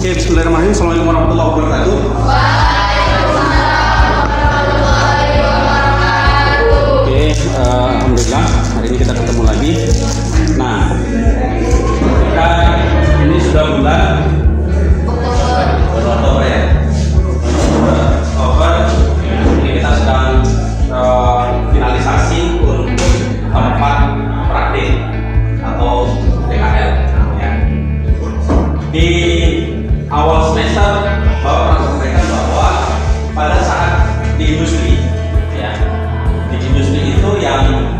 Oke, bismillahirrahmanirrahim. Assalamualaikum warahmatullahi wabarakatuh. Oke, alhamdulillah hari ini kita ketemu lagi. Nah, kita ini sudah bulan Oktober ya. Oktober. Ini kita sedang finalisasi untuk tempat praktik atau PKL. Ya. Di awal semester Bapak pernah sampaikan bahwa pada saat di industri, ya, di industri itu yang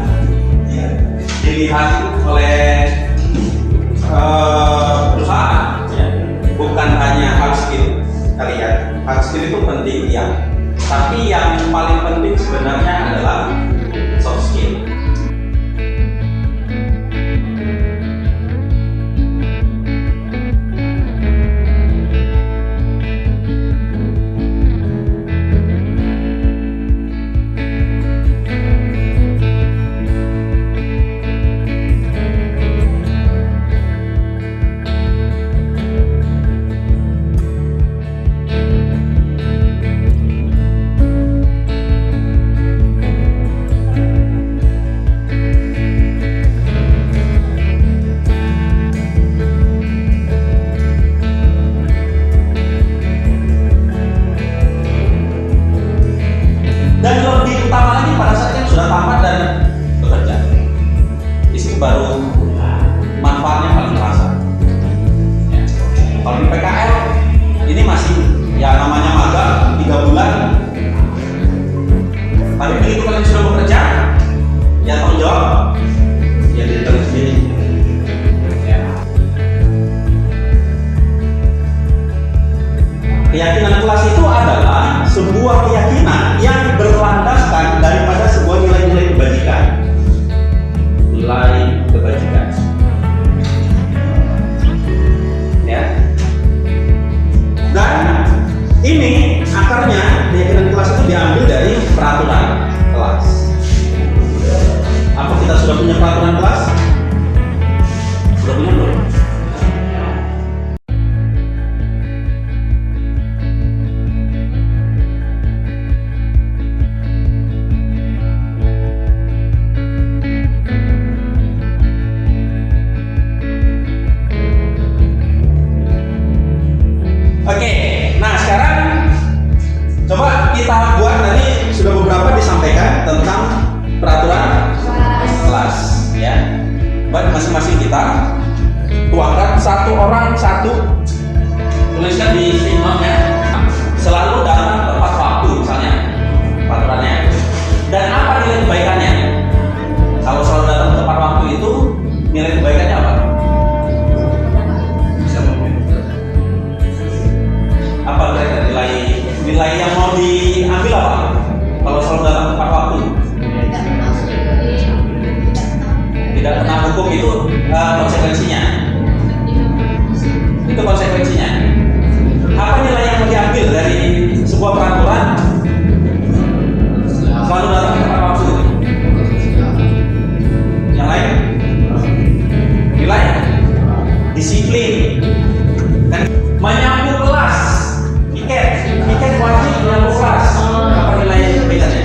dilihat oleh perusahaan, ya, bukan hanya hard skill kalian. Hard skill itu penting ya, tapi yang paling penting sebenarnya adalah soft skill. Dan lebih utama lagi pada saat yang sudah tamat dan bekerja, di situ baru manfaatnya paling terasa. Ya. Kalau di PKL ini masih ya namanya magang 3 bulan, tapi begitu kalian sudah bekerja, ya tanggung jawab ya diri kalian sendiri. Ya. Keyakinan kelas itu adalah sebuah keyakinan yang berlandaskan daripada sebuah nilai-nilai kebajikan. Nilai kebajikan. Ya. Dan ini akarnya keyakinan kelas itu diambil dari peraturan kelas. Apa kita sudah punya peraturan kelas? Sudah punya belum? Oke, nah sekarang coba kita buat, tadi sudah beberapa disampaikan tentang peraturan kelas, ya. Buat masing-masing kita tuangkan satu orang satu, tuliskan di sticknotnya, selalu datang tepat waktu misalnya peraturannya. Dan apa nilai kebaikannya? Kalau selalu datang tepat waktu itu nilai kebaikannya apa? Apa kira-kira nilai yang mau diambil apa? Kalau selalu datang tepat waktu, tidak kena hukum, itu konsekuensinya. Itu konsekuensinya. Apa nilai yang mau diambil dari sebuah peraturan selalu datang tepat waktu? Yang lain? Nilai disiplin. Dan menyambut kelas. Tiket wajib menyambut kelas. Apa nilai kebaikannya?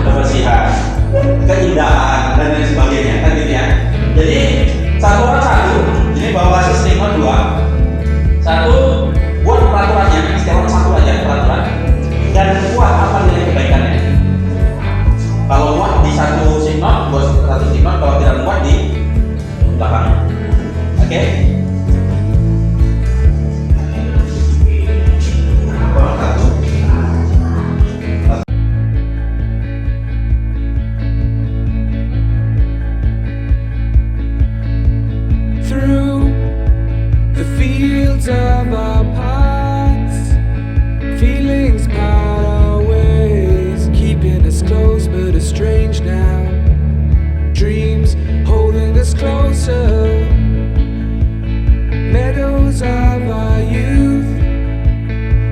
Kebersihan, keindahan, dan lain sebagainya, kan gitu ya. Jadi satu orang satu. Jadi bawa basis sticknot 2. Satu, buat peraturannya. Setiap orang satu aja peraturan. Dan buat apa nilai kebaikannya. Kalau muat di satu sticknot, buat satu sticknot. Kalau tidak muat di belakang. Oke? Of our past, feelings part our ways, keeping us close but estranged now. Dreams holding us closer, meadows of our youth,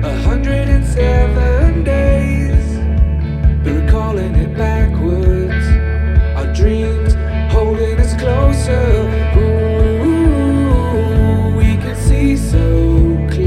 107 days, but recalling it backwards. Our dreams holding us closer. Ooh, we can see so clear.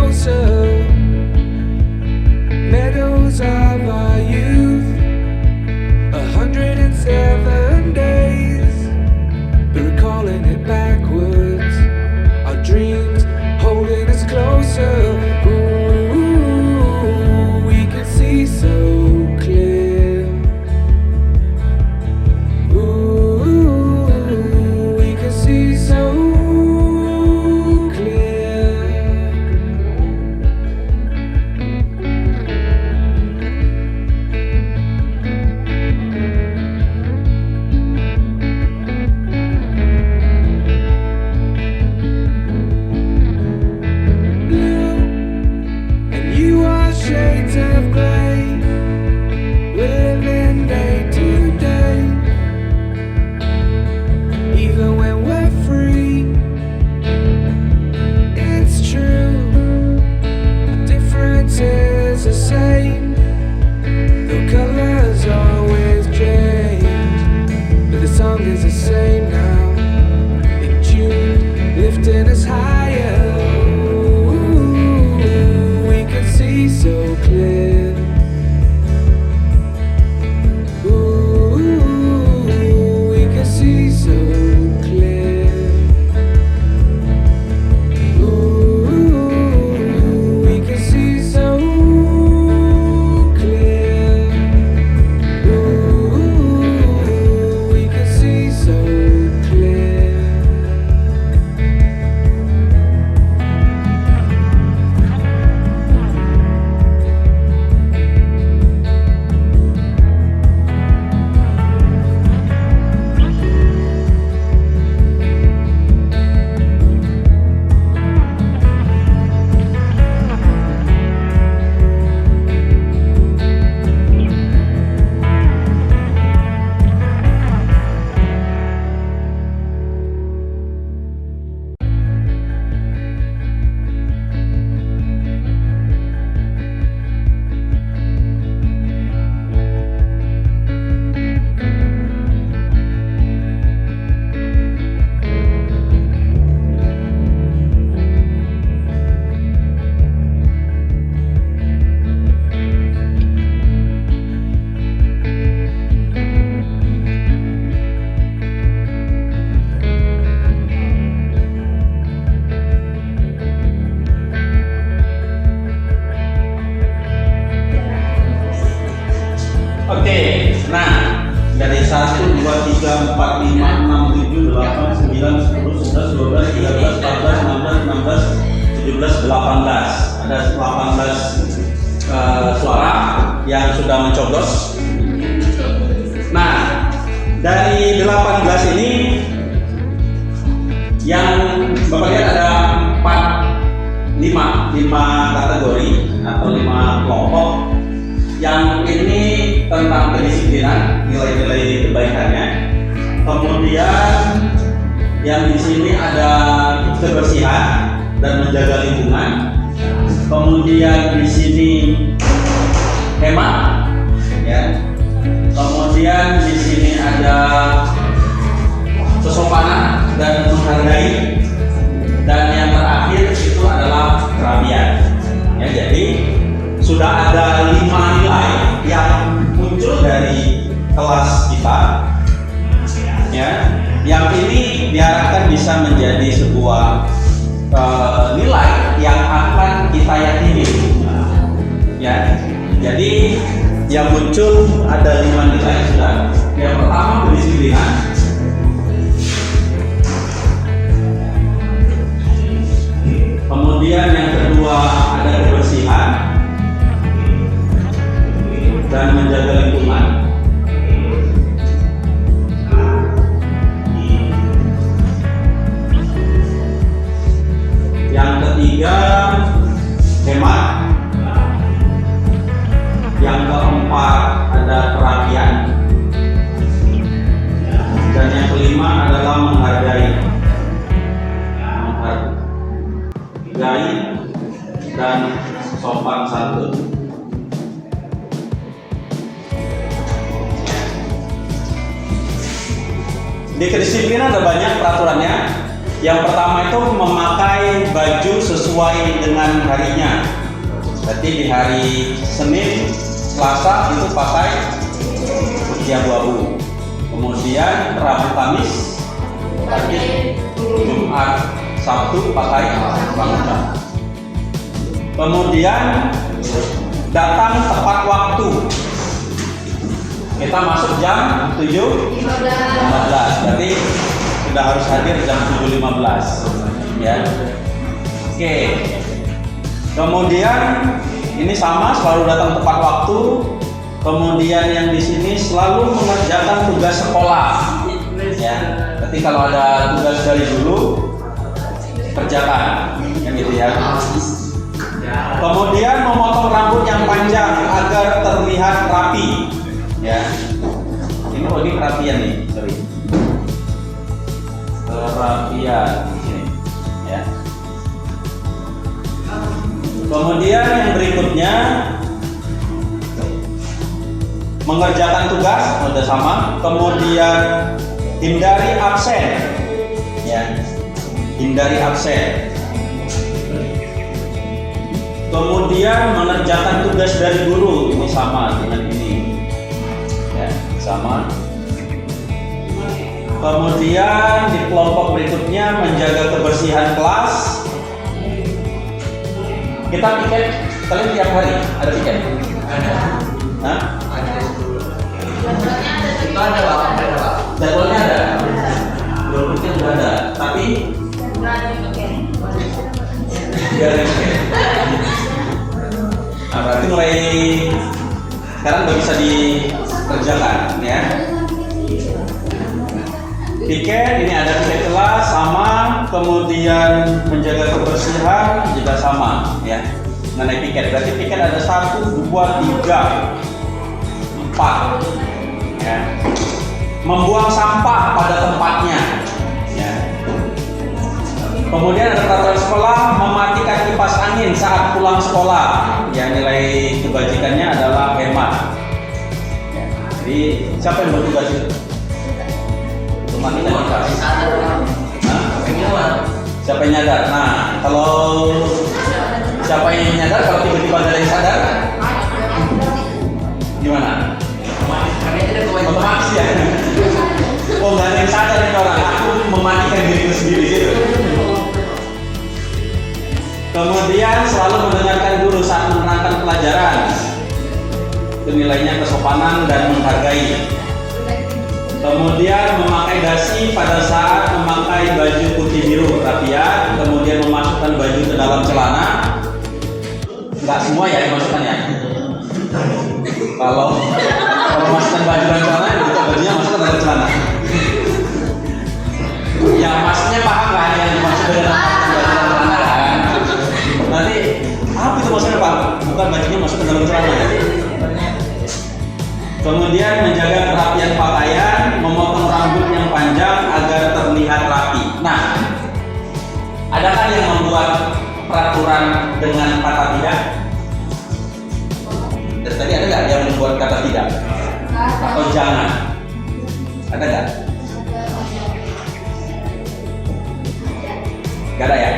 closer. Meadows of our youth, 107 days, but recalling it backwards. Our dreams holding us closer. Ooh, we can see so clear. Ooh, we can see so clear. Blue, and you are shades of gray, living day to day. Even when we're free, it's true. The difference is the same. The colors always change, but the song is the same now. In June, lifting us higher. Ooh, we can see so clear. Ooh, we can see so clear. Ooh, we can see so clear. Ooh, we can see so clear. Oke, nah dari 1, 2, 3, 4, 5, 6, 7, 8, 9, 10, 11, 12, 13, 14, 15, 16, 17, 18. Ada 18 suara yang sudah mencoblos. Nah, dari 18 ini yang Bapak lihat ada 5 kategori atau 5 kelompok. Yang ini tentang kedisiplinan, nilai-nilai kebaikannya. Kemudian yang di sini ada kebersihan dan menjaga lingkungan. Kemudian di sini hemat, ya. Kemudian di sini ada kesopanan dan menghargai. Dan yang terakhir itu adalah kerapian. Ya, jadi sudah ada 5 nilai yang muncul dari kelas kita, ya. Yang ini diharapkan bisa menjadi sebuah nilai yang akan kita yakini, ya. Jadi yang muncul ada 5 nilai sudah. Yang pertama kedisiplinan, kemudian yang kedua ada kebersihan dan menjaga lingkungan. Yang ketiga hemat. Yang keempat ada kerapian. Dan yang kelima adalah menghargai. Menghargai dan sopan santun. Di kedisiplinan ada banyak peraturannya. Yang pertama itu memakai baju sesuai sesuai dengan harinya. Berarti di hari Senin, Selasa itu pakai putih abu-abu. Kemudian Rabu, Kamis pakai Jumat, Sabtu pakai pramuka. Kemudian datang tepat waktu. Kita masuk jam 7.15. Berarti sudah harus hadir jam 7.15. Ya. Oke. Kemudian ini sama, selalu datang tepat waktu. Kemudian yang di sini selalu mengerjakan tugas sekolah. Ya. Ketika kalau ada tugas dari dulu kerjakan, yang gitu ya. Kemudian memotong rambut yang panjang agar terlihat rapi. Ya. Ini kerapian nih, sorry. Kerapian di sini. Ya. Kemudian yang berikutnya mengerjakan tugas sudah sama. Kemudian hindari absen, ya, hindari absen. Kemudian mengerjakan tugas dari guru, ini sama dengan ini, ya, sama. Kemudian di kelompok berikutnya menjaga kebersihan kelas. Kita piket, kalian tiap hari ada piket? Ada. Hah? Ada. Itu ada Pak, ada Pak. Jadwalnya ada. Belum piket sudah ada, tapi nggak ada piket. Nah, berarti mulai sekarang udah bisa dikerjakan, ya. Piket ini ada piket kelas sama, kemudian menjaga kebersihan juga sama, ya. Mengenai piket, berarti piket ada 1, 2, 3, 4, ya. Membuang sampah pada tempatnya, ya. Kemudian ada peraturan sekolah mematikan kipas angin saat pulang sekolah. Yang nilai kebajikannya adalah hemat. Ya. Jadi siapa yang bertugas itu? Matikan kipas. Siapa yang nyadar? Nah, kalau siapa yang nyadar, kalau tiba-tiba ada yang sadar, gimana? Otomatis ya. Oh, nggak ada yang sadar ini orang. Aku mematikan diriku sendiri gitu. Kemudian selalu mendengarkan guru saat menerangkan pelajaran. Itu nilainya kesopanan dan menghargai. Kemudian memakai dasi pada saat memakai baju putih biru rapian, kemudian memasukkan baju ke dalam celana. Enggak semua ya dimasukkan ya. Kalau masukkan baju dalam celana, buka bajunya masukkan dalam celana. Ya maksudnya paham lah yang dimaksud dalam celana kan. Nanti apa itu maksudnya Pak? Bukan bajunya masukkan dalam celana ya. Kemudian menjaga kerapian pakaian, memotong rambut yang panjang agar terlihat rapi. Nah, adakah yang membuat peraturan dengan kata tidak? Dari tadi ada nggak yang membuat kata tidak? Atau jangan? Ada nggak? Nggak ada ya?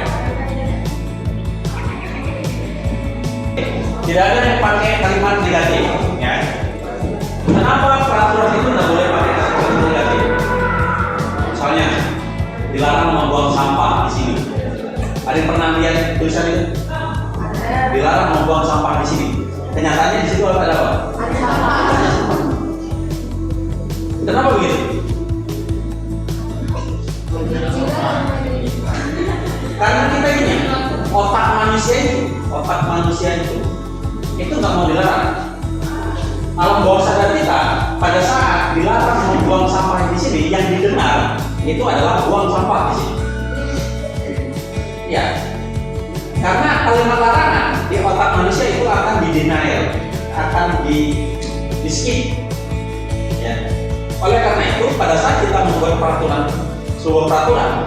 Tidak ada yang pakai kalimat negatif, ya. Kenapa peraturan itu nggak boleh pakai kata negatif? Misalnya, dilarang membuang sampah di sini. Ada yang pernah lihat tulisan itu? Dilarang membuang sampah di sini. Kenyataannya di situ ada apa? Kenapa begitu? Karena kita ini otak manusia itu nggak mau dilarang. Alam bawah sadar kita pada saat dilarang membuang sampah di sini, yang didengar itu adalah buang sampah di sini. Ya, karena kalimat larangan di otak manusia itu akan di-denial, akan di skip. Ya. Oleh karena itu, pada saat kita membuat sebuah peraturan,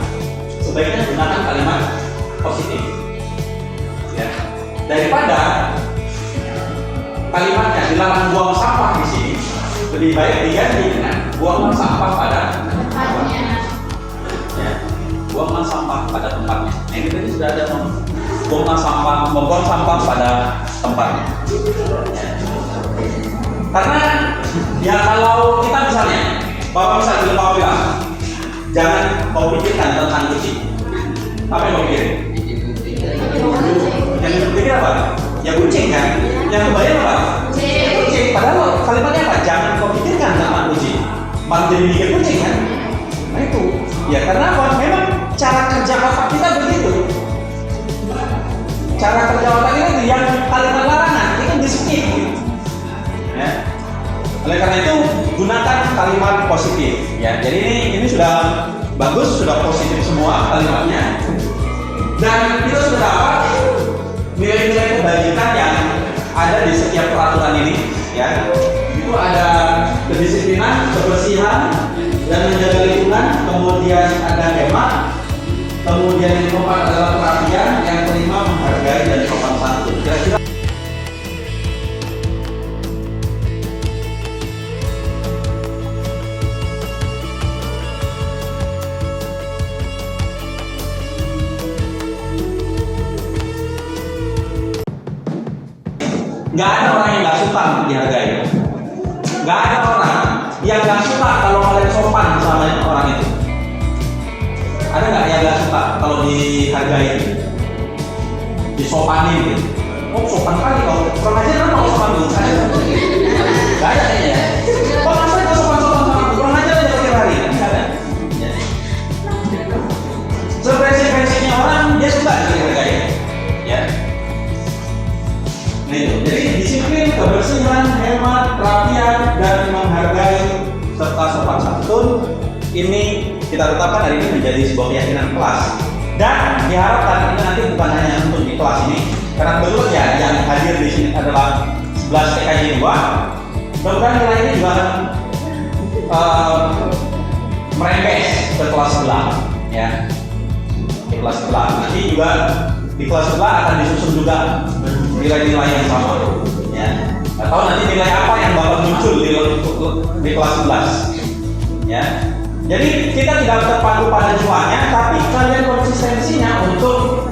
sebaiknya gunakan kalimat positif. Ya. Daripada kalimatnya dilarang buang sampah di sini, lebih baik diganti dengan buanglah sampah pada tempatnya. Ya, buanglah sampah pada tempatnya. Nah, ini tadi sudah ada membuang sampah pada tempatnya. Karena ya kalau kita misalnya, Bapak misalnya Bapak bilang, jangan kau pikirkan tentang kucing. Apa yang kau pikirin? Yang dipikir apa? Ya kucing kan? Yang kebayang apa? Kucing. Padahal kalimatnya apa? Jangan kau pikirkan tentang kucing. Malah jadi mikir kucing kan? Nah itu. Ya karena apa? Memang cara kerja otak kita begitu. Cara kerja otak kita itu yang kalimat larangan itu di-skip. Ya. Oleh karena itu gunakan kalimat positif. Ya. Jadi ini sudah bagus, sudah positif semua kalimatnya. Dan kita sudah dapat nilai-nilai kebajikan yang ada di setiap peraturan ini. Ya. Itu ada kedisiplinan, kebersihan, dan menjaga lingkungan. Kemudian ada hemat. Kemudian yang keempat adalah perhatian. Yang kelima menghargai dan sopan santun. Kira-kira nggak ada orang yang nggak suka dihargai. Nggak ada orang yang nggak suka kalau kalian sopan sama orang itu. Ada nggak yang nggak suka kalau dihargai, disopanin gitu? Oh sopan kali kau, kurang aja kan mau sopan dulu. Nggak ada ya. Kok masa kau sopan-sopan sama aku? Kurang aja aja tiap hari. Nggak ada. Seprinsip-prinsipnya orang dia suka dihargai. Ya. Nah itu, jadi disiplin, kebersihan, hemat, perhatian, dan menghargai serta sopan santun ini kita tetapkan hari ini menjadi sebuah keyakinan kelas. Dan diharapkan ini nanti bukan hanya untuk di kelas ini, karena kebetulan ya yang hadir di sini adalah 11 TKJ 2. Mudah-mudahan nilai ini juga merembes ke kelas sebelah, ya. Di kelas sebelah nanti juga di kelas sebelah akan disusun juga nilai-nilai yang sama, ya. Atau nanti nilai apa yang bakal muncul di kelas 11, ya. Jadi kita tidak terpaku pada jumlahnya, tapi kalian konsistensinya untuk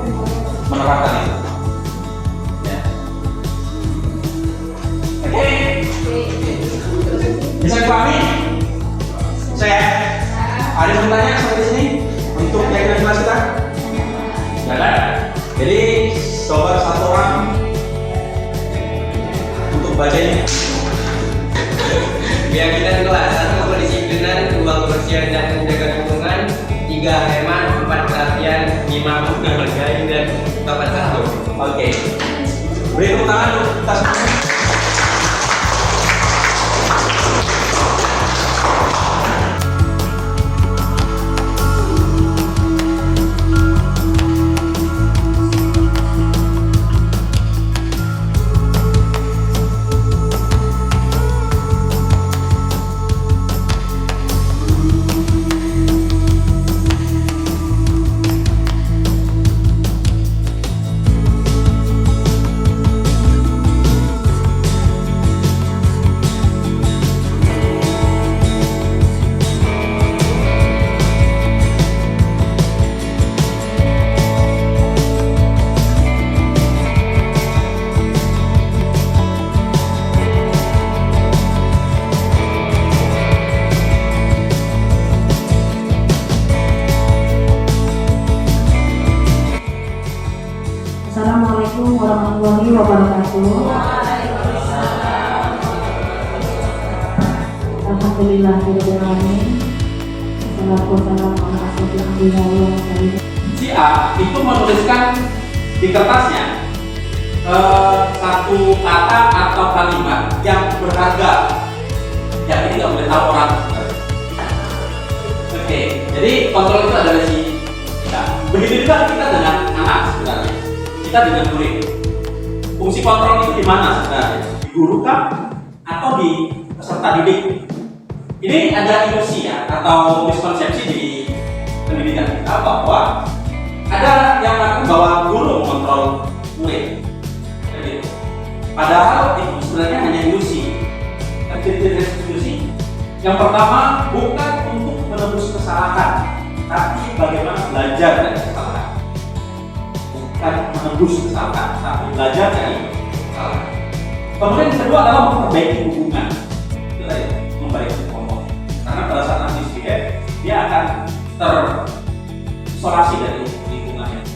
menerapkan itu. Ya. Oke. Bisa dipahami? Saya ada yang bertanya sampai sini untuk keyakinan kelas kita? Tidak ada. Jadi coba satu orang untuk bacanya. Keyakinan kelas 1 kedisiplinan, 2 kebersihan dan menjaga lingkungan, 3 hemat, 4 perhatian, 5 menghargai dan sopan santun. Oke. Beri tepuk tangan untuk kita semua. Assalamualaikum warahmatullahi wabarakatuh. Alhamdulillahirabbil alamin. Wassalatu wassalamu ala asyrofil anbiya'i wal mursalin. Si A itu menuliskan di kertasnya satu kata atau kalimat yang berharga. Yang ini nggak boleh tahu orang. Oke, jadi kontrol itu adalah si kita. Begitu juga kita dengan anak sebenarnya. Kita dengan murid. Fungsi kontrol itu di mana sebenarnya? Di guru kah? Atau di peserta didik? Ini ada ilusi ya, atau miskonsepsi di pendidikan kita bahwa ada yang mengaku bahwa guru mengontrol murid. Jadi, padahal itu sebenarnya hanya ilusi. Ciri-ciri ilusi. Yang pertama, bukan untuk menebus kesalahan, tapi bagaimana belajar dari kesalahan. Bukan menebus bagus misalkan, tapi belajar dari kesalahan. Kemudian yang kedua adalah memperbaiki hubungan. Itulah ya, memperbaiki ngomong. Karena pada saat nanti speaker, dia akan terisolasi dari lingkungannya.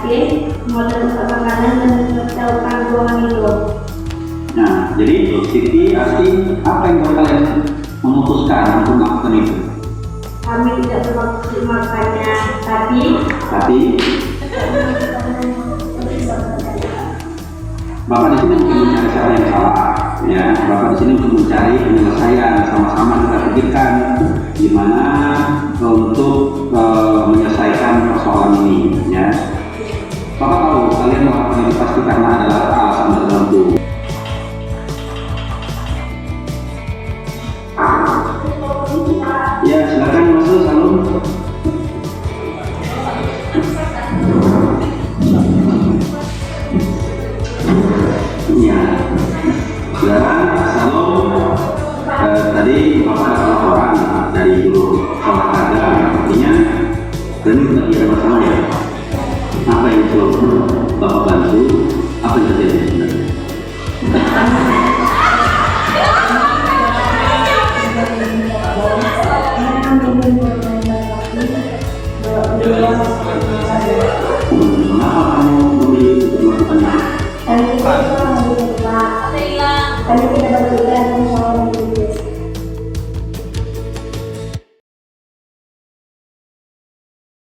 Oke, model makanan dan menjauhkan ruangan itu. Nah, jadi Siti, Asti, apa yang buat kalian memutuskan untuk melakukan itu? Kami tidak bermaksud makannya, tapi Bapak di sini mungkin mencari siapa yang salah, ya. Bapak di sini untuk mencari penyelesaian, sama-sama kita pikirkan gimana untuk menyelesaikan persoalan ini, ya. Bapak tahu kalian melakukan ini pasti karena ada alasan tertentu. Ya, silakan masuk salon. Ya, silakan salon. Tadi bapak ada laporan dari guru olahraga, artinya dan ini kita bersama ya. Apa yang coba bapak bantu? Apa yang terjadi sebenarnya? Kenapa kamu memilih untuk melakukan itu? kami tidak berpikir